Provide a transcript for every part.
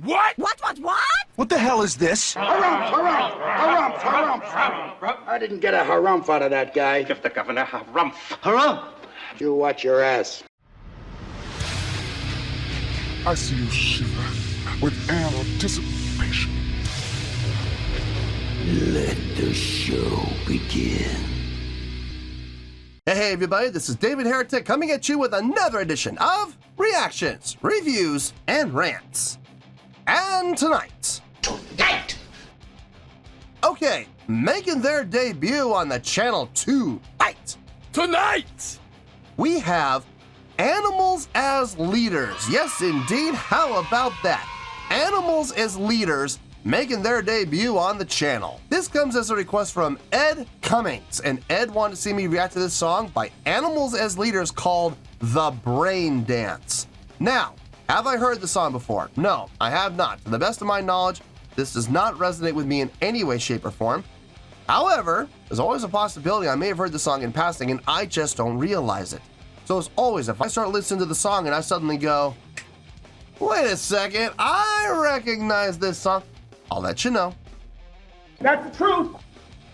What? What? What the hell is this? Harumph. I didn't get a harumph out of that guy. Give the governor harumph. Harumph! You watch your ass. I see you shiver with anticipation. Let the show begin. Hey everybody, this is David Heretic coming at you with another edition of Reactions, Reviews, and Rants. And tonight... Okay, making their debut on the channel tonight, we have Animals as Leaders. Yes, indeed, how about that? Animals as Leaders making their debut on the channel. This comes as a request from Ed Cummings, and Ed wanted to see me react to this song by Animals as Leaders called The Brain Dance. Now, have I heard the song before? No, I have not. To the best of my knowledge, this does not resonate with me in any way, shape, or form. However, there's always a possibility I may have heard the song in passing and I just don't realize it. So as always, if I start listening to the song and I suddenly go, wait a second, I recognize this song, I'll let you know. That's the truth.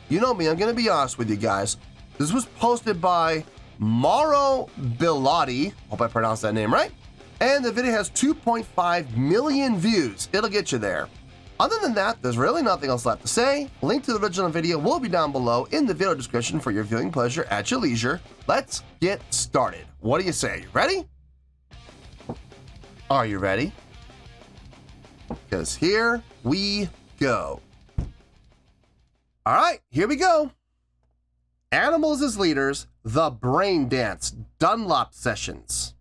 You know me, I'm gonna be honest with you guys. This was posted by Mauro Bilotti, hope I pronounced that name right, and the video has 2.5 million views. It'll get you there. Other than that, there's really nothing else left to say. Link to the original video will be down below in the video description for your viewing pleasure at your leisure. Let's get started. What do you say? You ready? Are you ready? Because here we go. All right, here we go. Animals as Leaders, The Brain Dance, Dunlop Sessions.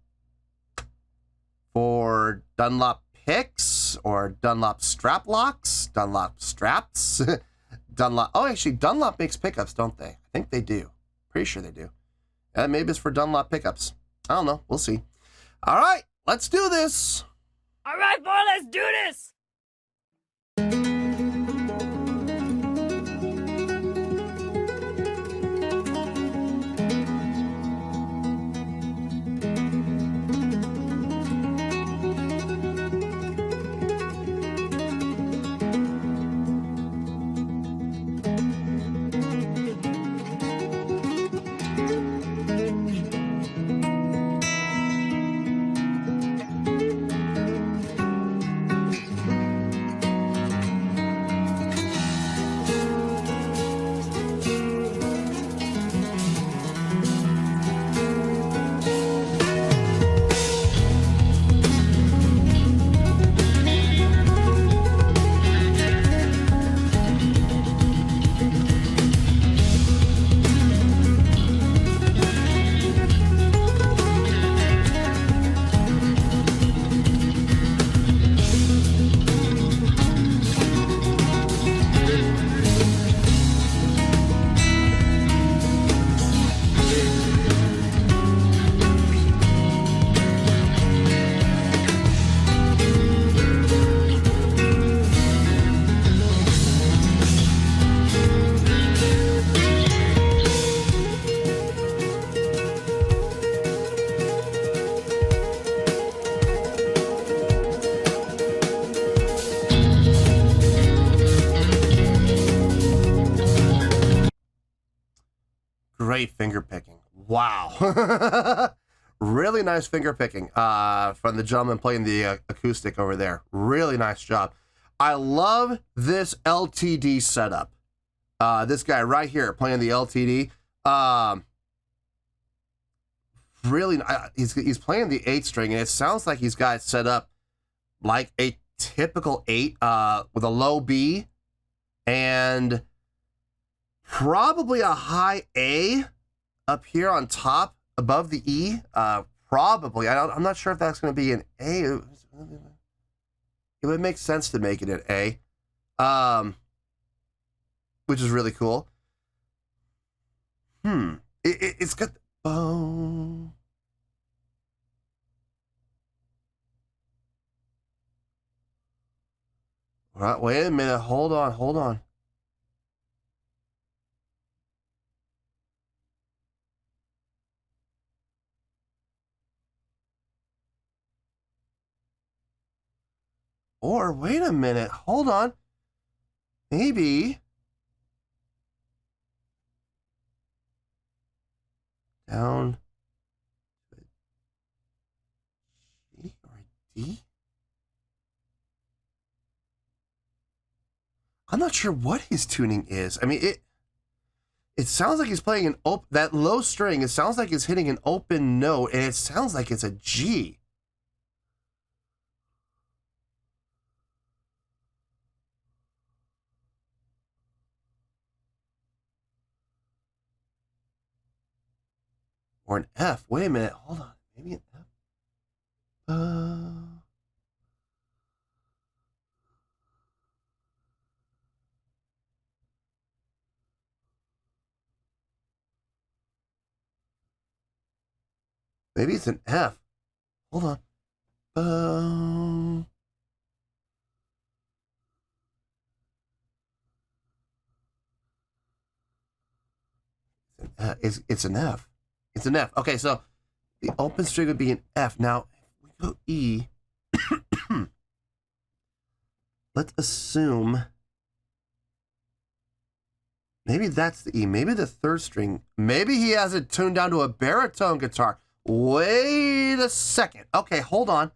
For Dunlop picks or Dunlop strap locks, Dunlop straps, Dunlop. Oh, actually, Dunlop makes pickups, don't they? I think they do. Pretty sure they do. And maybe it's for Dunlop pickups. I don't know. We'll see. All right, let's do this. All right, boy, let's do this. Great finger picking. Wow. Really nice finger picking from the gentleman playing the acoustic over there. Really nice job. I love this LTD setup. This guy right here playing the LTD. Really, he's playing the 8 string, and it sounds like he's got it set up like a typical 8 with a low B and probably a high A up here on top above the E. Probably. I'm not sure if that's going to be an A. It would make sense to make it an A, which is really cool. It's got the boom. All right, wait a minute. Hold on. Or, wait a minute, hold on. Maybe. Down. G or D? I'm not sure what his tuning is. I mean, it sounds like he's playing an that low string. It sounds like he's hitting an open note, and it sounds like it's a G. Or an F. Wait a minute. Hold on. Maybe an F. Maybe it's an F. Hold on. It's an F. It's an F. Okay, so the open string would be an F. Now, if we go E, let's assume maybe that's the E. Maybe the third string. Maybe he has it tuned down to a baritone guitar. Wait a second. Okay, hold on.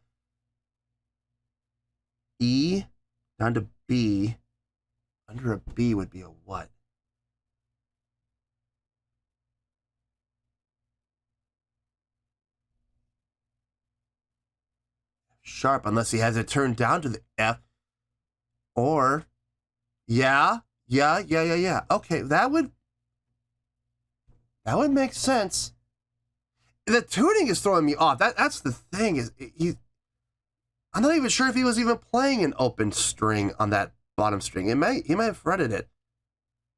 E down to B. Under a B would be a what? Sharp, unless he has it turned down to the F. Or, yeah. Okay, that would make sense. The tuning is throwing me off. That's the thing, is I'm not even sure if he was even playing an open string on that bottom string. He might have fretted it.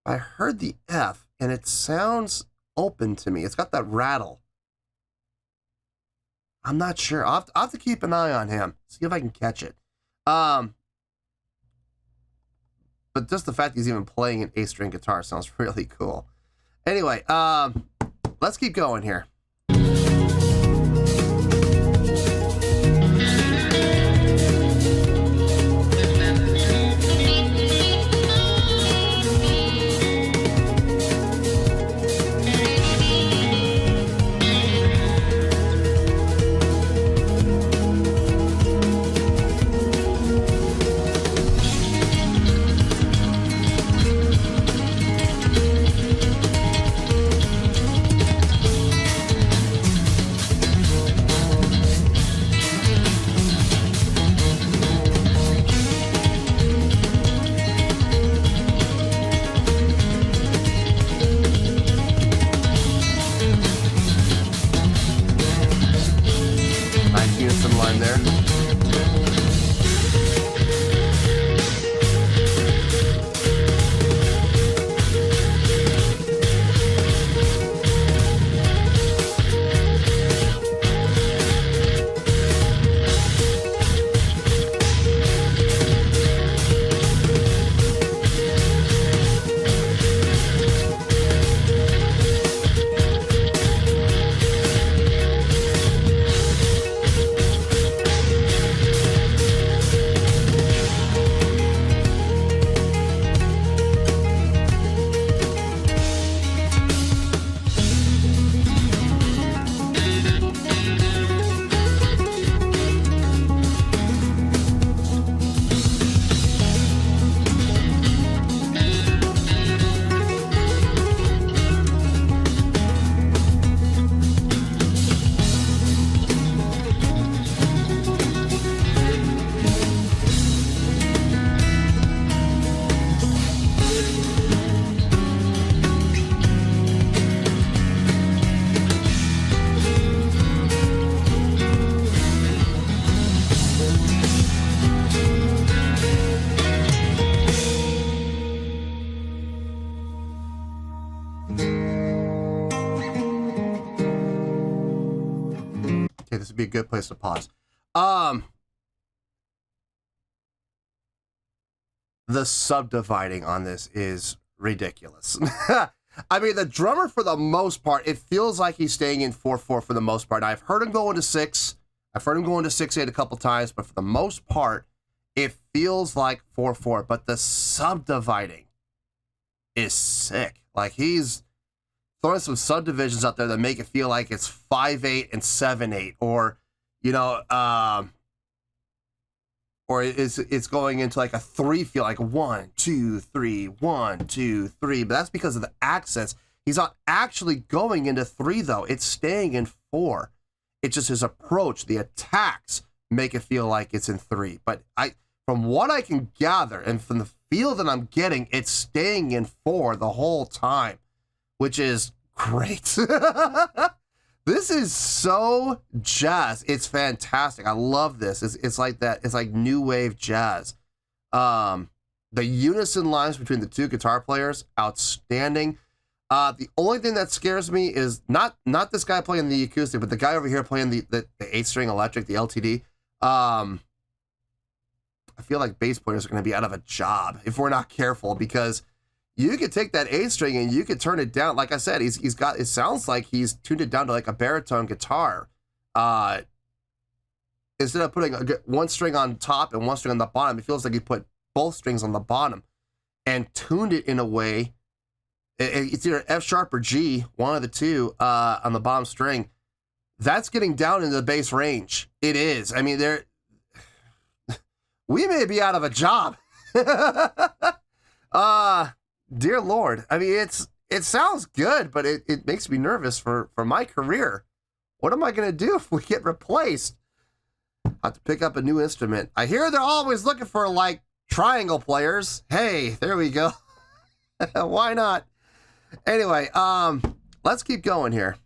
I heard the F, and it sounds open to me. It's got that rattle. I'm not sure. I'll have to keep an eye on him. See if I can catch it. But just the fact he's even playing an A-string guitar sounds really cool. Anyway, let's keep going here. This would be a good place to pause. The subdividing on this is ridiculous. I mean, the drummer, for the most part, it feels like he's staying in 4/4 for the most part. I've heard him go into 6. I've heard him go into 6/8 a couple times, but for the most part, it feels like 4/4, but the subdividing is sick. Like, he's throwing some subdivisions out there that make it feel like it's 5/8 and 7/8, or, you know, or it's going into like a 3 feel, like 1, 2, 3, 1, 2, 3. But that's because of the accents. He's not actually going into 3 though. It's staying in 4. It's just his approach, the attacks make it feel like it's in 3. But from what I can gather and from the feel that I'm getting, it's staying in 4 the whole time, which is great. This is so jazz. It's fantastic. I love this. It's like that. It's like new wave jazz. The unison lines between the two guitar players, outstanding. The only thing that scares me is not this guy playing the acoustic, but the guy over here playing the 8-string electric, the LTD. I feel like bass players are going to be out of a job if we're not careful, because you could take that 8-string and you could turn it down. Like I said, he's got, it sounds like he's tuned it down to like a baritone guitar. Instead of putting one string on top and one string on the bottom, it feels like he put both strings on the bottom and tuned it in a way. It's either F sharp or G, one of the two, on the bottom string. That's getting down into the bass range. It is. I mean, we may be out of a job. Dear Lord. I mean, it sounds good, but it makes me nervous for my career. What am I going to do if we get replaced? I have to pick up a new instrument. I hear they're always looking for, like, triangle players. Hey, there we go. Why not? Anyway, let's keep going here.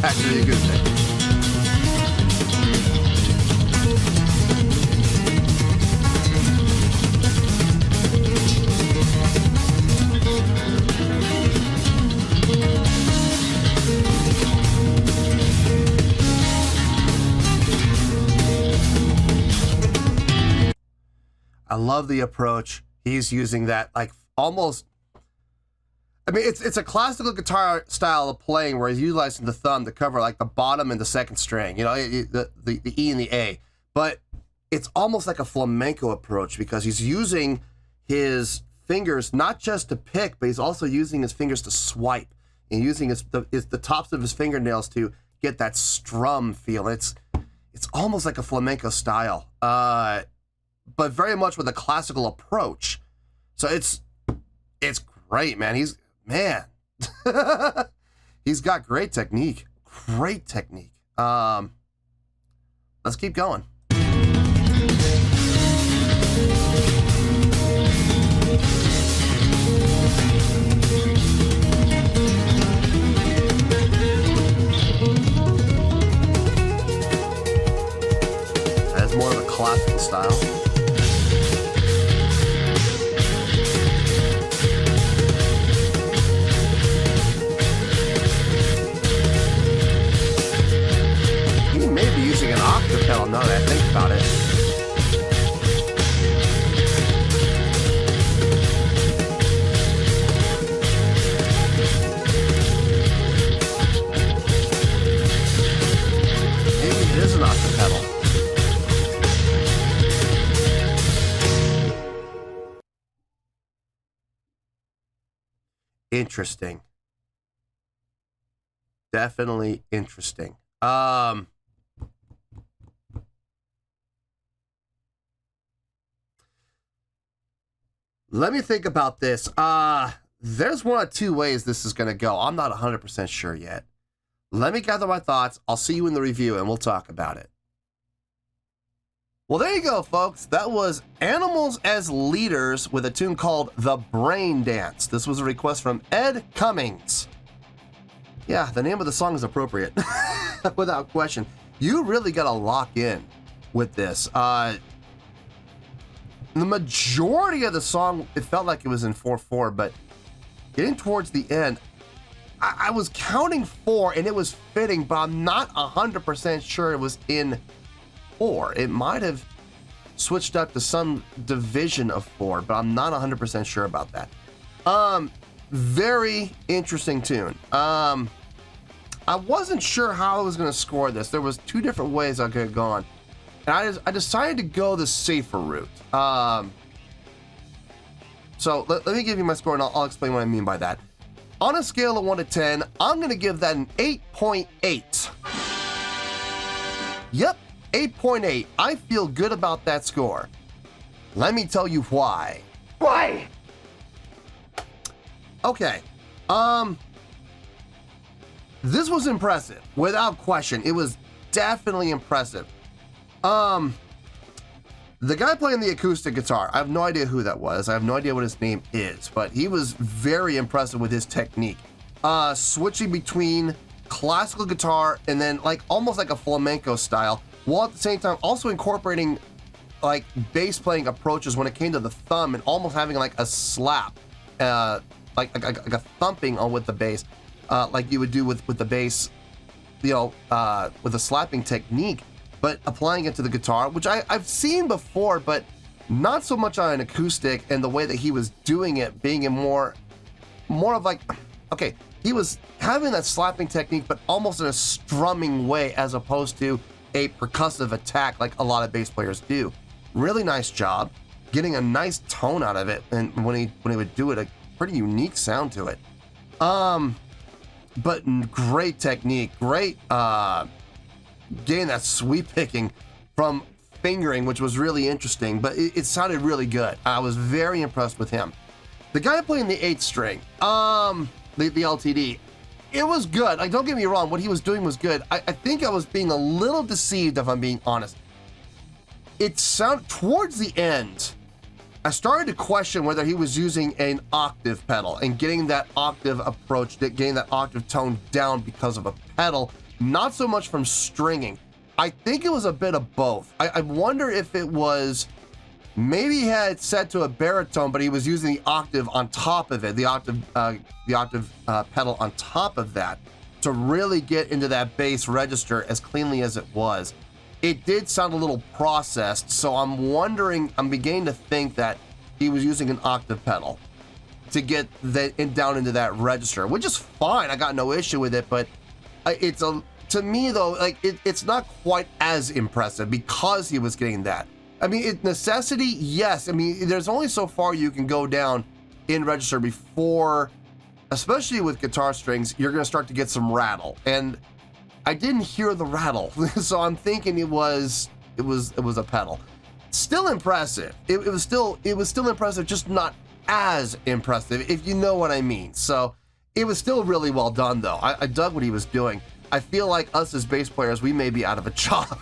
Actually a good thing. I love the approach. He's using that, like, almost, I mean, it's a classical guitar style of playing where he's utilizing the thumb to cover like the bottom and the second string, you know, the E and the A. But it's almost like a flamenco approach because he's using his fingers not just to pick, but he's also using his fingers to swipe and using the tops of his fingernails to get that strum feel. It's almost like a flamenco style, but very much with a classical approach. So it's great, man. He's got great technique. Great technique. Let's keep going. interesting. Definitely interesting. Let me think about this. There's one of two ways this is going to go. I'm not 100% sure yet. Let me gather my thoughts. I'll see you in the review and we'll talk about it. Well, there you go, folks. That was Animals as Leaders with a tune called The Brain Dance. This was a request from Ed Cummings. Yeah, the name of the song is appropriate, without question. You really got to lock in with this. The majority of the song, it felt like it was in 4/4, but getting towards the end, I was counting 4 and it was fitting, but I'm not 100% sure it was in 4. It might have switched up to some division of 4, but I'm not 100% sure about that. Very interesting tune. I wasn't sure how I was going to score this. There was 2 different ways I could have gone. And I decided to go the safer route. So let me give you my score and I'll explain what I mean by that. On a scale of 1 to 10, I'm going to give that an 8.8. Yep, 8.8. I feel good about that score. Let me tell you why. Why? Okay. This was impressive, without question. It was definitely impressive. The guy playing the acoustic guitar, I have no idea who that was. I have no idea what his name is, but he was very impressive with his technique. Switching between classical guitar and then like almost like a flamenco style, while at the same time also incorporating like bass playing approaches when it came to the thumb and almost having like a slap, like a thumping on with the bass, like you would do with the bass, you know, with a slapping technique, but applying it to the guitar, which I've seen before, but not so much on an acoustic, and the way that he was doing it being a more of like, okay, he was having that slapping technique, but almost in a strumming way as opposed to a percussive attack like a lot of bass players do. Really nice job, getting a nice tone out of it, and when he would do it, a pretty unique sound to it. But great technique, great getting that sweep picking from fingering, which was really interesting, but it sounded really good. I was very impressed with him. The guy playing the 8th string, the LTD, it was good. Like, don't get me wrong, what he was doing was good. I think I was being a little deceived, if I'm being honest. It sounded, towards the end, I started to question whether he was using an octave pedal and getting that octave approach, getting that octave tone down because of a pedal, not so much from stringing. I think it was a bit of both. I wonder if it was, maybe he had it set to a baritone, but he was using the octave on top of it, the octave pedal on top of that to really get into that bass register as cleanly as it was. It did sound a little processed, so I'm beginning to think that he was using an octave pedal to get that down into that register, which is fine. I got no issue with it, but to me though, like it's not quite as impressive because he was getting that. I mean, necessity, yes. I mean, there's only so far you can go down in register before, especially with guitar strings, you're going to start to get some rattle, and I didn't hear the rattle, so I'm thinking it was a pedal. Still impressive. It was still impressive, just not as impressive, if you know what I mean. So it was still really well done, though. I dug what he was doing. I feel like us as bass players, we may be out of a job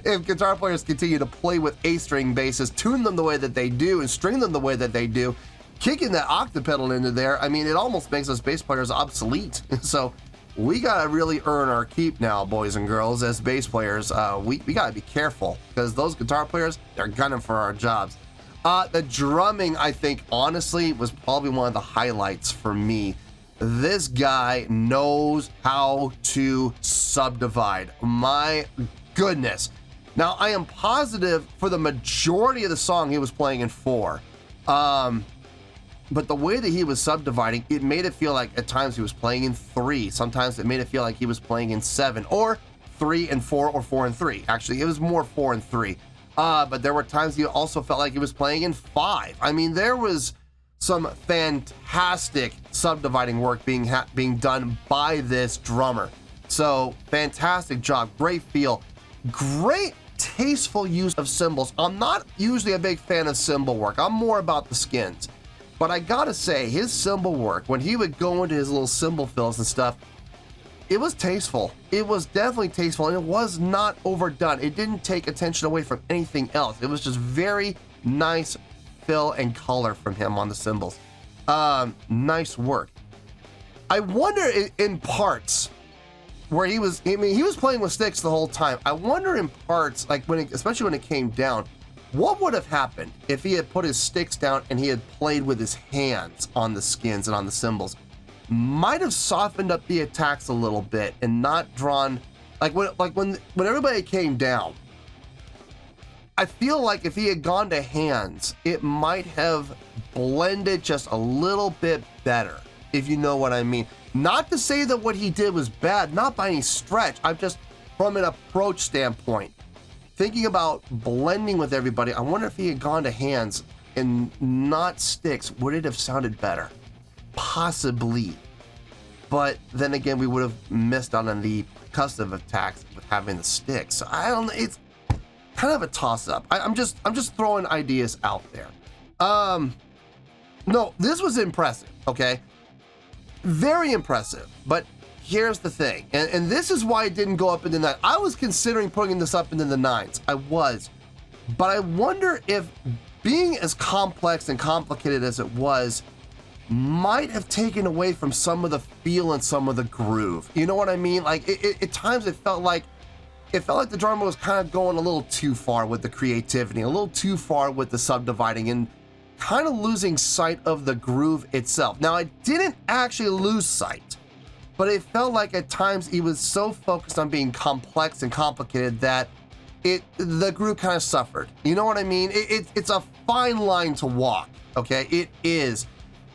if guitar players continue to play with 8-string basses, tune them the way that they do, and string them the way that they do, kicking that octave pedal into there. I mean, it almost makes us bass players obsolete. So we gotta really earn our keep now, boys and girls, as bass players. We gotta be careful, because those guitar players, they're gunning for our jobs. The drumming, I think, honestly, was probably one of the highlights for me. This guy knows how to subdivide. My goodness. Now, I am positive for the majority of the song he was playing in 4. But the way that he was subdividing, it made it feel like at times he was playing in 3. Sometimes it made it feel like he was playing in 7, or 3 and 4, or 4 and 3. Actually, it was more 4 and 3. But there were times he also felt like he was playing in 5. I mean, there was some fantastic subdividing work being done by this drummer. So fantastic job, great feel, great tasteful use of cymbals. I'm not usually a big fan of cymbal work. I'm more about the skins. But I gotta say, his cymbal work, when he would go into his little cymbal fills and stuff, it was tasteful. It was definitely tasteful, and it was not overdone. It didn't take attention away from anything else. It was just very nice fill and color from him on the cymbals. Nice work. I wonder in parts where he was playing with sticks the whole time. I wonder in parts, like especially when it came down, what would have happened if he had put his sticks down and he had played with his hands on the skins and on the cymbals? Might have softened up the attacks a little bit and not drawn when everybody came down. I feel like if he had gone to hands, it might have blended just a little bit better, if you know what I mean. Not to say that what he did was bad, not by any stretch. I'm just, from an approach standpoint, thinking about blending with everybody. I wonder if he had gone to hands and not sticks, would it have sounded better? Possibly. But then again, we would have missed out on the custom attacks with having the sticks. So I don't know, it's kind of a toss-up. I'm just throwing ideas out there. No, this was impressive, okay? Very impressive. But here's the thing, and this is why it didn't go up into the 9. I was considering putting this up into the 9s. I was. But I wonder if being as complex and complicated as it was might have taken away from some of the feel and some of the groove. You know what I mean? Like at times it felt like the drummer was kind of going a little too far with the creativity, a little too far with the subdividing, and kind of losing sight of the groove itself. Now, I didn't actually lose sight, but it felt like at times he was so focused on being complex and complicated that the groove kind of suffered. You know what I mean? It's a fine line to walk, okay? It is.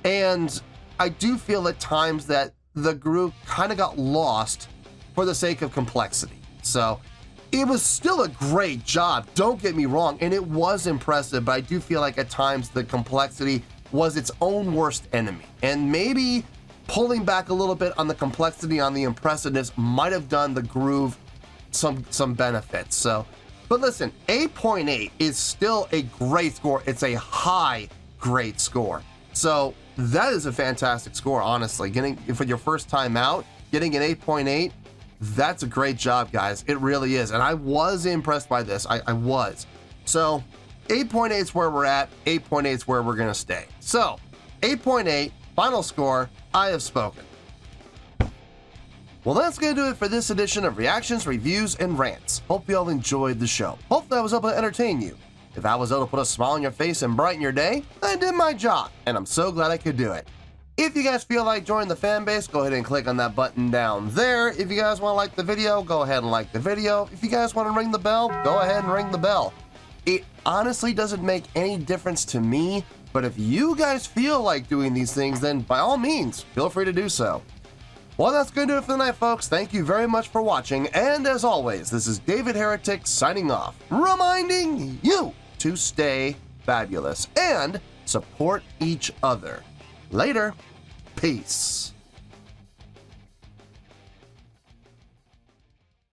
And I do feel at times that the groove kind of got lost for the sake of complexity. So it was still a great job, don't get me wrong, and it was impressive, but I do feel like at times the complexity was its own worst enemy. And maybe pulling back a little bit on the complexity, on the impressiveness, might have done the groove some benefits. So, but listen, 8.8 is still a great score. It's a high great score. So that is a fantastic score, honestly. Getting, for your first time out, getting an 8.8, that's a great job, guys. It really is. And I was impressed by this. I was. So 8.8 is where we're at. 8.8 is where we're going to stay. So 8.8, final score, I have spoken. Well, that's going to do it for this edition of Reactions, Reviews, and Rants. Hope you all enjoyed the show. Hopefully I was able to entertain you. If I was able to put a smile on your face and brighten your day, I did my job, and I'm so glad I could do it. If you guys feel like joining the fan base, go ahead and click on that button down there. If you guys want to like the video, go ahead and like the video. If you guys want to ring the bell, go ahead and ring the bell. It honestly doesn't make any difference to me, but if you guys feel like doing these things, then by all means, feel free to do so. Well, that's going to do it for the night, folks. Thank you very much for watching, and as always, this is David Heretic signing off, reminding you to stay fabulous and support each other. Later. Peace.